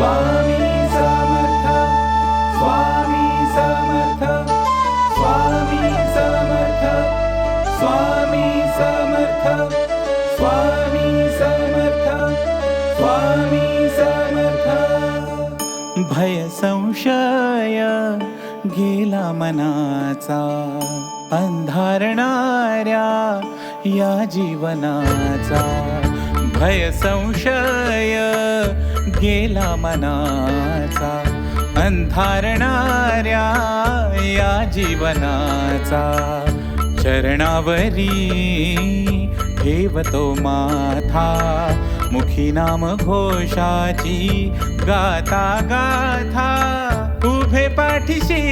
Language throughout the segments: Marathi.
स्वामी समर्थ, स्वामी समर्थ, स्वामी समर्थ, स्वामी समर्थ, स्वामी समर्थ, स्वामी समर्थ. भय संशय गेला मनाचा, अंधारणाऱ्या या जीवनाचा. भय संशय गेला मनाचा, अंधारणाऱ्या या जीवनाचा. चरणावरी ठेवतो माथा, मुखी नाम घोषाची गाता गाथा. उभे पाठीशी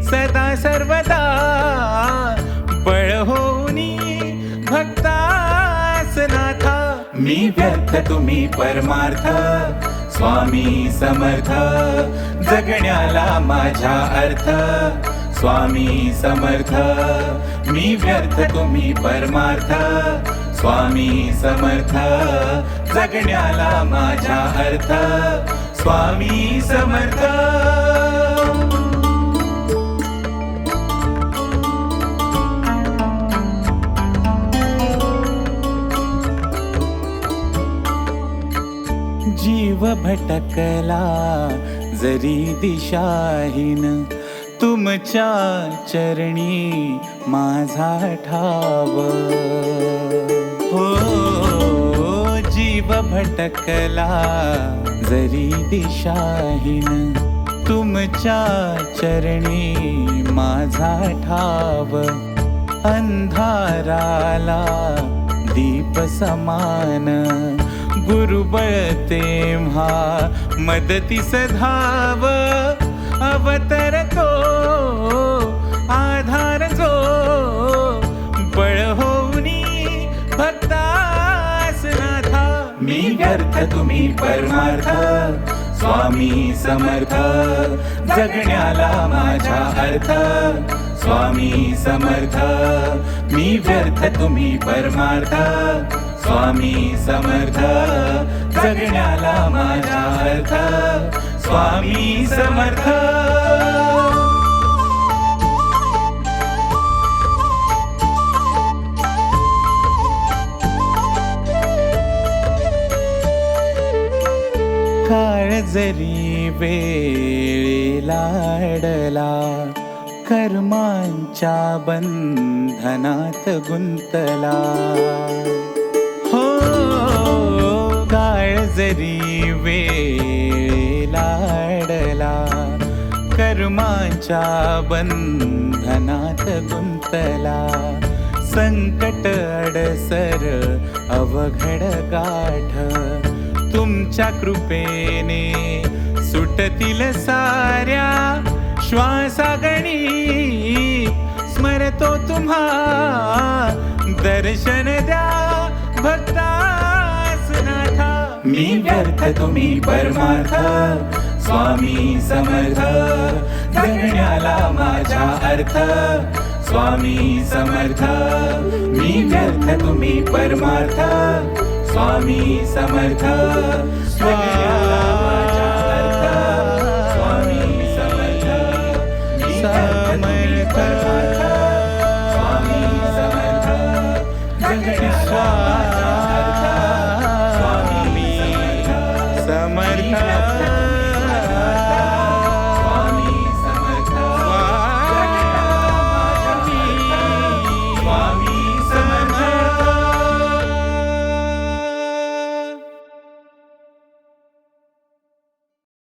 सदा सर्वदा, बळ होऊनी भक्तास नाथा. मी व्यर्थ तुम्ही परमार्थ, स्वामी समर्थ. जगण्याला माझा अर्थ, स्वामी समर्थ. मी व्यर्थ तुम्ही परमार्थ, स्वामी समर्थ. जगण्याला माझा अर्थ, स्वामी समर्थ. जीव भटकला जरी दिशाहीन, तुमच्या चरणी माझा ठाव. हो जीव भटकला जरी दिशाहीन, तुमच्या चरणी माझा ठाव. अंधाराला दीप समान, गुरुबळ तेव्हा मदतीस धाव. अवतरतो आधार जो, बळ होऊनी भक्तास नाथा. मी व्यर्थ तुम्ही परमार्थ, स्वामी समर्थ. जगण्याला माझा अर्थ, स्वामी समर्थ. मी व्यर्थ तुम्ही परमार्थ, स्वामी समर्थ. जगण्याला माझा अर्थ, स्वामी समर्थ. काळ जरी वेळेला अडला, कर्मांच्या बंधनात गुंतला. हो काळ जरी वेळेला अडला, कर्मांच्या बंधनात गुंतला. संकट अडसर अवघड गाठ, तुमच्या कृपेने सुटतील साऱ्या. श्वासागणी स्मरतो तुम्हा, दर्शन द्या भक्तास नाथा. मी व्यर्थ तुम्ही परमार्थ, स्वामी समर्थ. जगण्याला माझा अर्थ, स्वामी समर्थ. मी व्यर्थ तुम्ही परमार्थ, स्वामी समर्थ.